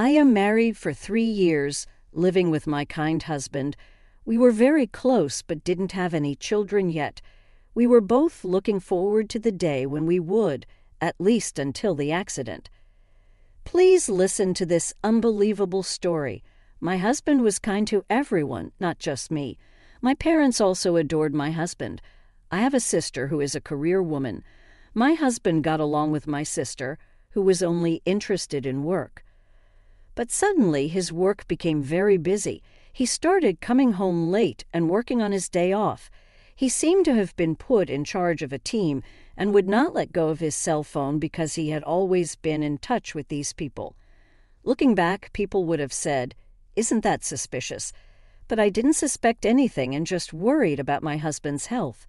I am married for 3 years, living with my kind husband. We were very close but didn't have any children yet. We were both looking forward to the day when we would, at least until the accident. Please listen to this unbelievable story. My husband was kind to everyone, not just me. My parents also adored my husband. I have a sister who is a career woman. My husband got along with my sister, who was only interested in work. But suddenly his work became very busy. He started coming home late and working on his day off. He seemed to have been put in charge of a team and would not let go of his cell phone because he had always been in touch with these people. Looking back, people would have said, "Isn't that suspicious?" But I didn't suspect anything and just worried about my husband's health.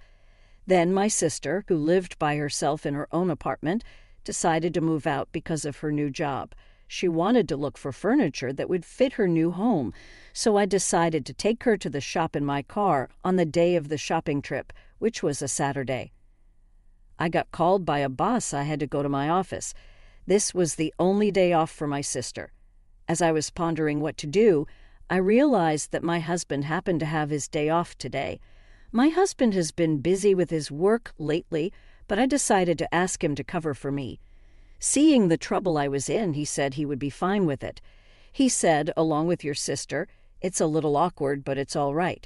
Then my sister, who lived by herself in her own apartment, decided to move out because of her new job. She wanted to look for furniture that would fit her new home, so I decided to take her to the shop in my car on the day of the shopping trip, which was a Saturday. I got called by a boss. I had to go to my office. This was the only day off for my sister. As I was pondering what to do, I realized that my husband happened to have his day off today. My husband has been busy with his work lately, but I decided to ask him to cover for me. Seeing the trouble I was in, he said he would be fine with it. He said, along with your sister, "It's a little awkward, but it's all right.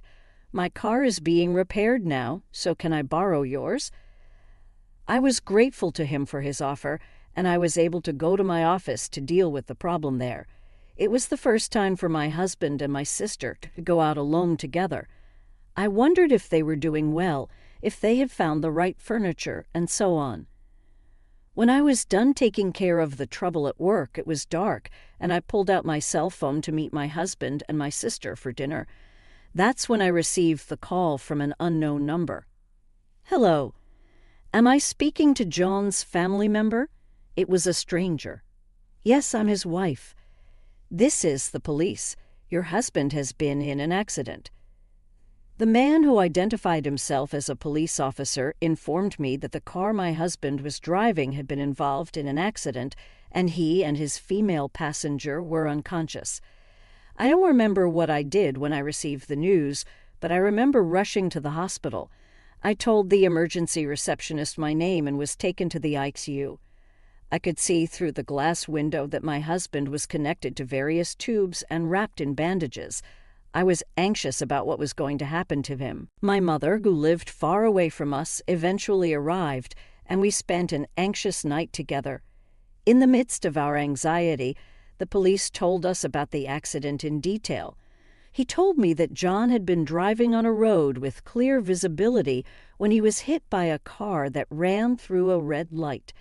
My car is being repaired now, so can I borrow yours?" I was grateful to him for his offer, and I was able to go to my office to deal with the problem there. It was the first time for my husband and my sister to go out alone together. I wondered if they were doing well, if they had found the right furniture, and so on. When I was done taking care of the trouble at work, it was dark, and I pulled out my cell phone to meet my husband and my sister for dinner. That's when I received the call from an unknown number. "Hello. Am I speaking to John's family member?" It was a stranger. "Yes, I'm his wife." "This is the police. Your husband has been in an accident." The man, who identified himself as a police officer, informed me that the car my husband was driving had been involved in an accident, and he and his female passenger were unconscious. I don't remember what I did when I received the news, but I remember rushing to the hospital. I told the emergency receptionist my name and was taken to the ICU. I could see through the glass window that my husband was connected to various tubes and wrapped in bandages. I was anxious about what was going to happen to him. My mother, who lived far away from us, eventually arrived, and we spent an anxious night together. In the midst of our anxiety, the police told us about the accident in detail. He told me that John had been driving on a road with clear visibility when he was hit by a car that ran through a red light.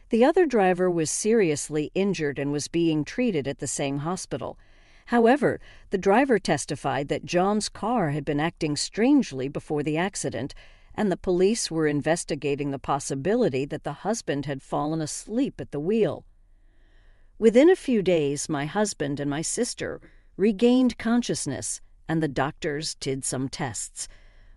The other driver was seriously injured and was being treated at the same hospital. However, the driver testified that John's car had been acting strangely before the accident, and the police were investigating the possibility that the husband had fallen asleep at the wheel. Within a few days, my husband and my sister regained consciousness, and the doctors did some tests.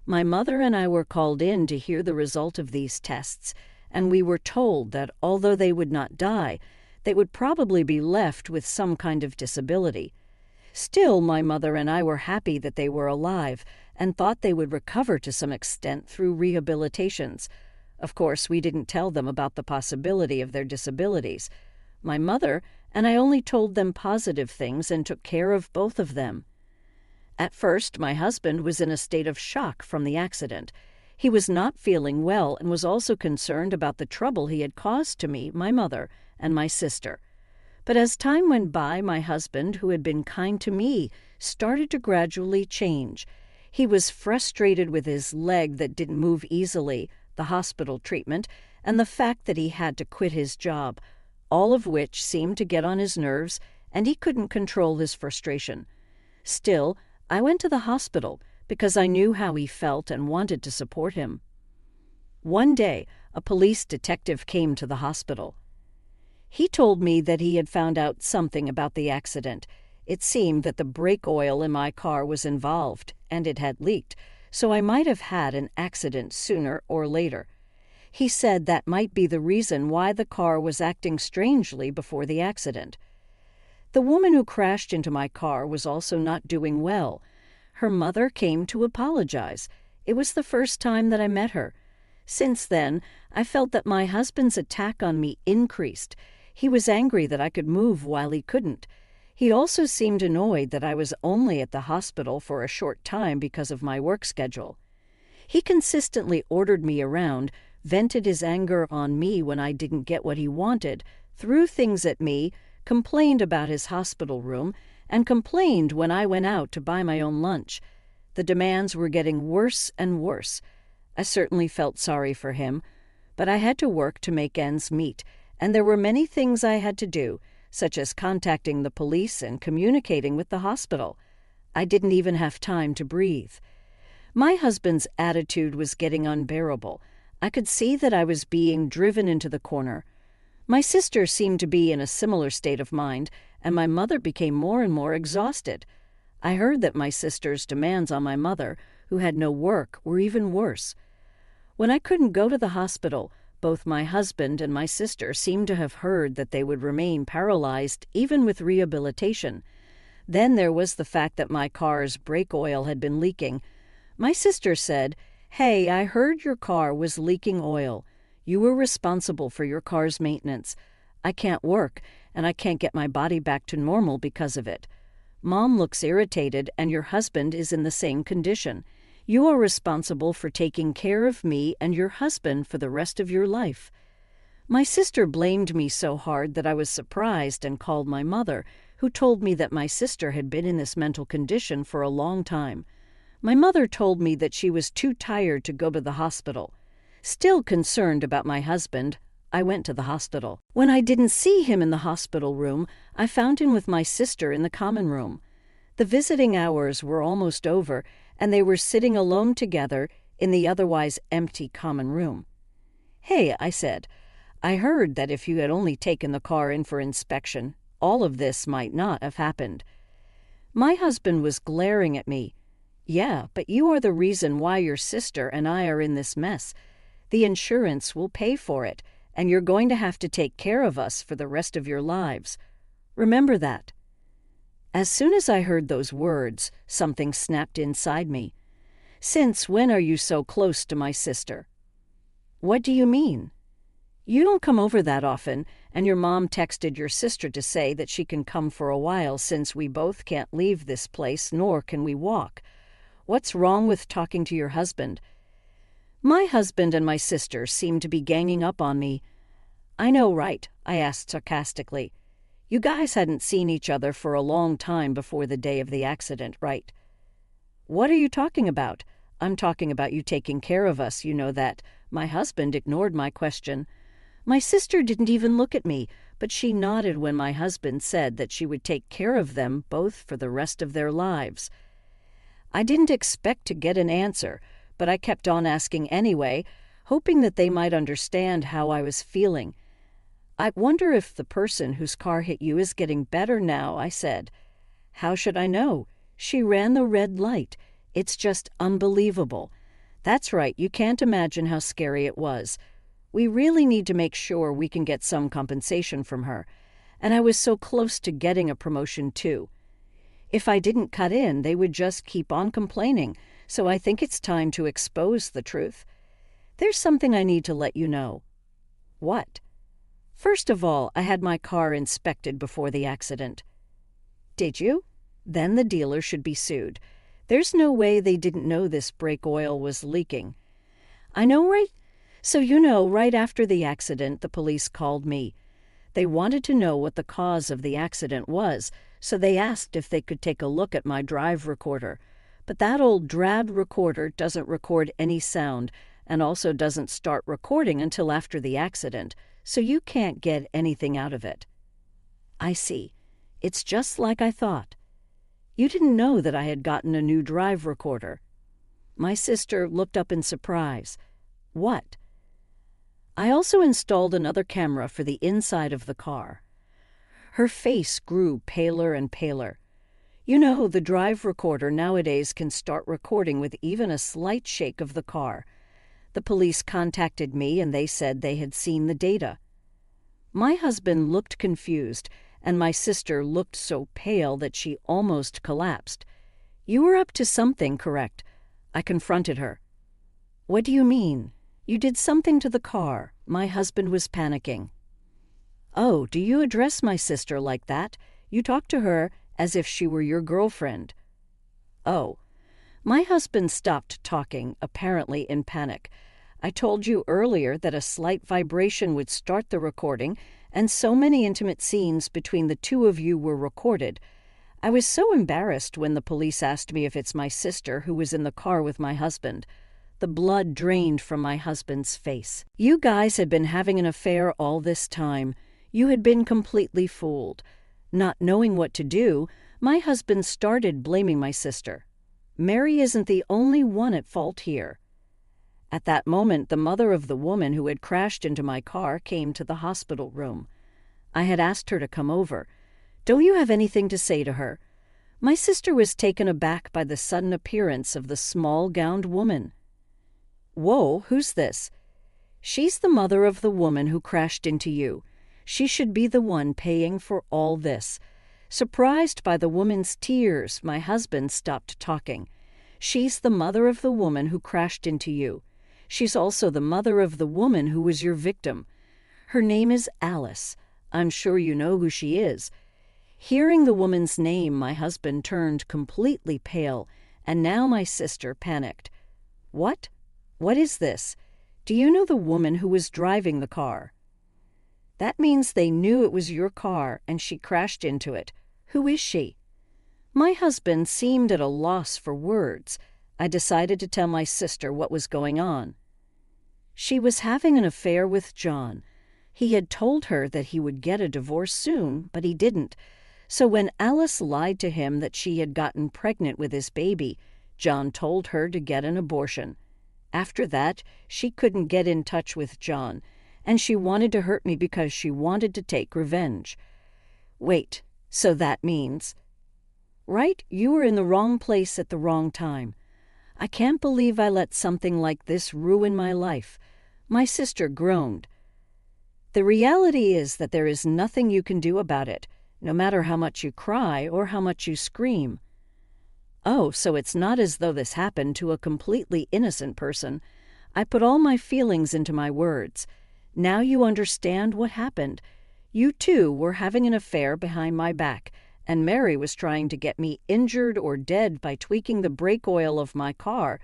My mother and I were called in to hear the result of these tests, and we were told that although they would not die, they would probably be left with some kind of disability. Still, my mother and I were happy that they were alive and thought they would recover to some extent through rehabilitations. Of course, we didn't tell them about the possibility of their disabilities. My mother and I only told them positive things and took care of both of them. At first, my husband was in a state of shock from the accident. He was not feeling well and was also concerned about the trouble he had caused to me, my mother, and my sister. But as time went by, my husband, who had been kind to me, started to gradually change. He was frustrated with his leg that didn't move easily, the hospital treatment, and the fact that he had to quit his job, all of which seemed to get on his nerves, and he couldn't control his frustration. Still, I went to the hospital because I knew how he felt and wanted to support him. One day, a police detective came to the hospital. He told me that he had found out something about the accident. It seemed that the brake oil in my car was involved, and it had leaked, so I might have had an accident sooner or later. He said that might be the reason why the car was acting strangely before the accident. The woman who crashed into my car was also not doing well. Her mother came to apologize. It was the first time that I met her. Since then, I felt that my husband's attack on me increased. He was angry that I could move while he couldn't. He also seemed annoyed that I was only at the hospital for a short time because of my work schedule. He consistently ordered me around, vented his anger on me when I didn't get what he wanted, threw things at me, complained about his hospital room, and complained when I went out to buy my own lunch. The demands were getting worse and worse. I certainly felt sorry for him, but I had to work to make ends meet, and there were many things I had to do, such as contacting the police and communicating with the hospital. I didn't even have time to breathe. My husband's attitude was getting unbearable. I could see that I was being driven into the corner. My sister seemed to be in a similar state of mind, and my mother became more and more exhausted. I heard that my sister's demands on my mother, who had no work, were even worse. When I couldn't go to the hospital, both my husband and my sister seemed to have heard that they would remain paralyzed even with rehabilitation. Then there was the fact that my car's brake oil had been leaking. My sister said, "Hey, I heard your car was leaking oil. You were responsible for your car's maintenance. I can't work, and I can't get my body back to normal because of it. Mom looks irritated, and your husband is in the same condition. You are responsible for taking care of me and your husband for the rest of your life." My sister blamed me so hard that I was surprised and called my mother, who told me that my sister had been in this mental condition for a long time. My mother told me that she was too tired to go to the hospital. Still concerned about my husband, I went to the hospital. When I didn't see him in the hospital room, I found him with my sister in the common room. The visiting hours were almost over, and they were sitting alone together in the otherwise empty common room. "Hey," I said, "I heard that if you had only taken the car in for inspection, all of this might not have happened." My husband was glaring at me. "Yeah, but you are the reason why your sister and I are in this mess. The insurance will pay for it, and you're going to have to take care of us for the rest of your lives. Remember that." As soon as I heard those words, something snapped inside me. "Since when are you so close to my sister?" "What do you mean?" "You don't come over that often, and your mom texted your sister to say that she can come for a while since we both can't leave this place nor can we walk. What's wrong with talking to your husband?" My husband and my sister seemed to be ganging up on me. "I know, right?" I asked sarcastically. "You guys hadn't seen each other for a long time before the day of the accident, right?" "What are you talking about?" "I'm talking about you taking care of us, you know that." My husband ignored my question. My sister didn't even look at me, but she nodded when my husband said that she would take care of them both for the rest of their lives. I didn't expect to get an answer, but I kept on asking anyway, hoping that they might understand how I was feeling. "I wonder if the person whose car hit you is getting better now," I said. "How should I know? She ran the red light. It's just unbelievable." "That's right, you can't imagine how scary it was. We really need to make sure we can get some compensation from her. And I was so close to getting a promotion too. If I didn't cut in, they would just keep on complaining, so I think it's time to expose the truth. There's something I need to let you know." "What?" "First of all, I had my car inspected before the accident." "Did you? Then the dealer should be sued. There's no way they didn't know this brake oil was leaking." "I know, right? So right after the accident, the police called me. They wanted to know what the cause of the accident was, so they asked if they could take a look at my drive recorder. But that old drab recorder doesn't record any sound and also doesn't start recording until after the accident, so you can't get anything out of it." "I see. It's just like I thought. You didn't know that I had gotten a new drive recorder." My sister looked up in surprise. "What?" "I also installed another camera for the inside of the car." Her face grew paler and paler. The drive recorder nowadays can start recording with even a slight shake of the car. The police contacted me and they said they had seen the data." My husband looked confused, and my sister looked so pale that she almost collapsed. "You were up to something, correct?" I confronted her. "What do you mean? You did something to the car." My husband was panicking. "Oh, do you address my sister like that? You talk to her as if she were your girlfriend." "Oh." My husband stopped talking, apparently in panic. "I told you earlier that a slight vibration would start the recording, and so many intimate scenes between the two of you were recorded. I was so embarrassed when the police asked me if it's my sister who was in the car with my husband." The blood drained from my husband's face. "You guys had been having an affair all this time. You had been completely fooled." Not knowing what to do, my husband started blaming my sister. "Mary isn't the only one at fault here." At that moment, the mother of the woman who had crashed into my car came to the hospital room. I had asked her to come over. "Don't you have anything to say to her?" My sister was taken aback by the sudden appearance of the small-gowned woman. "Whoa, who's this?" "She's the mother of the woman who crashed into you. She should be the one paying for all this." Surprised by the woman's tears, my husband stopped talking. "She's the mother of the woman who crashed into you. She's also the mother of the woman who was your victim. Her name is Alice. I'm sure you know who she is." Hearing the woman's name, my husband turned completely pale, and now my sister panicked. "What? What is this? Do you know the woman who was driving the car?" "That means they knew it was your car and she crashed into it. Who is she?" My husband seemed at a loss for words. I decided to tell my sister what was going on. "She was having an affair with John. He had told her that he would get a divorce soon, but he didn't. So when Alice lied to him that she had gotten pregnant with his baby, John told her to get an abortion. After that, she couldn't get in touch with John, and she wanted to hurt me because she wanted to take revenge." "Wait, so that means—" "Right, you were in the wrong place at the wrong time. I can't believe I let something like this ruin my life." My sister groaned. "The reality is that there is nothing you can do about it, no matter how much you cry or how much you scream." "Oh, so it's not as though this happened to a completely innocent person." I put all my feelings into my words. "Now you understand what happened. You too were having an affair behind my back, and Mary was trying to get me injured or dead by tweaking the brake oil of my car.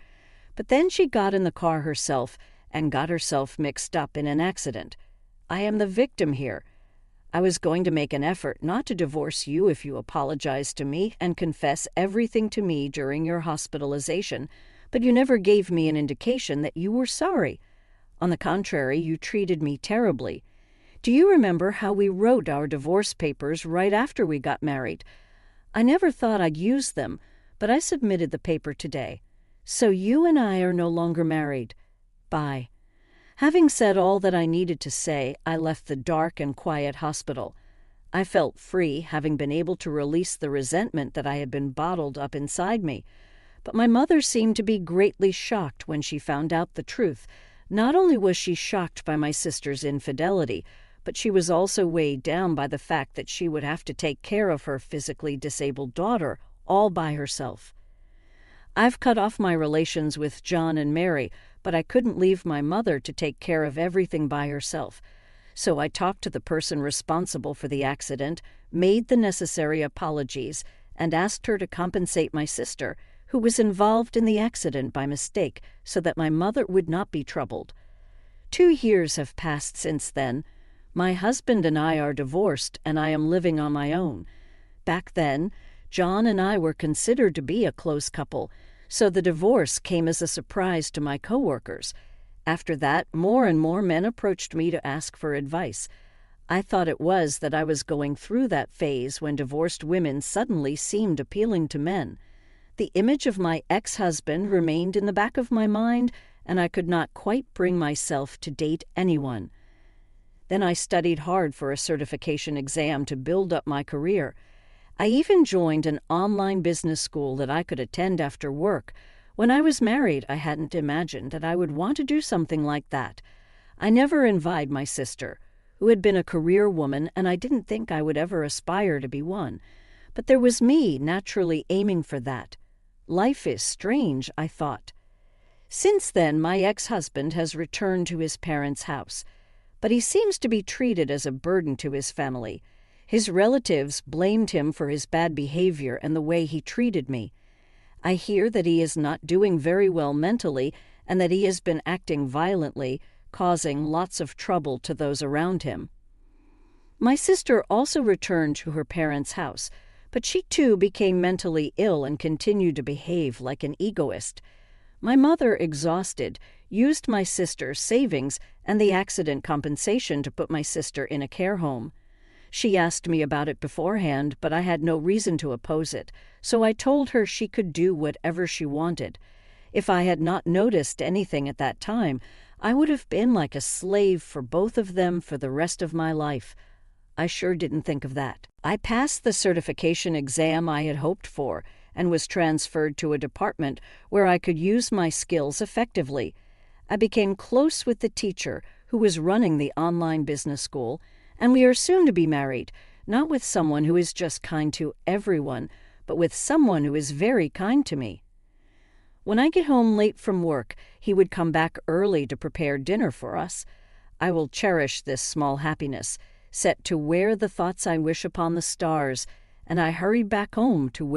But then she got in the car herself and got herself mixed up in an accident. I am the victim here. I was going to make an effort not to divorce you if you apologized to me and confess everything to me during your hospitalization, but you never gave me an indication that you were sorry. On the contrary, you treated me terribly. Do you remember how we wrote our divorce papers right after we got married? I never thought I'd use them, but I submitted the paper today. So you and I are no longer married. Bye." Having said all that I needed to say, I left the dark and quiet hospital. I felt free, having been able to release the resentment that I had been bottled up inside me. But my mother seemed to be greatly shocked when she found out the truth. Not only was she shocked by my sister's infidelity, but she was also weighed down by the fact that she would have to take care of her physically disabled daughter all by herself. I've cut off my relations with John and Mary, but I couldn't leave my mother to take care of everything by herself. So I talked to the person responsible for the accident, made the necessary apologies, and asked her to compensate my sister, who was involved in the accident by mistake, so that my mother would not be troubled. 2 years have passed since then. My husband and I are divorced, and I am living on my own. Back then, John and I were considered to be a close couple, so the divorce came as a surprise to my coworkers. After that, more and more men approached me to ask for advice. I thought it was that I was going through that phase when divorced women suddenly seemed appealing to men. The image of my ex-husband remained in the back of my mind, and I could not quite bring myself to date anyone. Then I studied hard for a certification exam to build up my career. I even joined an online business school that I could attend after work. When I was married, I hadn't imagined that I would want to do something like that. I never invited my sister, who had been a career woman, and I didn't think I would ever aspire to be one. But there was me, naturally aiming for that. Life is strange, I thought. Since then, my ex-husband has returned to his parents' house, but he seems to be treated as a burden to his family. His relatives blamed him for his bad behavior and the way he treated me. I hear that he is not doing very well mentally and that he has been acting violently, causing lots of trouble to those around him. My sister also returned to her parents' house, but she too became mentally ill and continued to behave like an egoist. My mother, exhausted, used my sister's savings and the accident compensation to put my sister in a care home. She asked me about it beforehand, but I had no reason to oppose it, so I told her she could do whatever she wanted. If I had not noticed anything at that time, I would have been like a slave for both of them for the rest of my life. I sure didn't think of that. I passed the certification exam I had hoped for and was transferred to a department where I could use my skills effectively. I became close with the teacher who was running the online business school, and we are soon to be married, not with someone who is just kind to everyone, but with someone who is very kind to me. When I get home late from work, he would come back early to prepare dinner for us. I will cherish this small happiness, set to wear the thoughts I wish upon the stars, and I hurried back home to where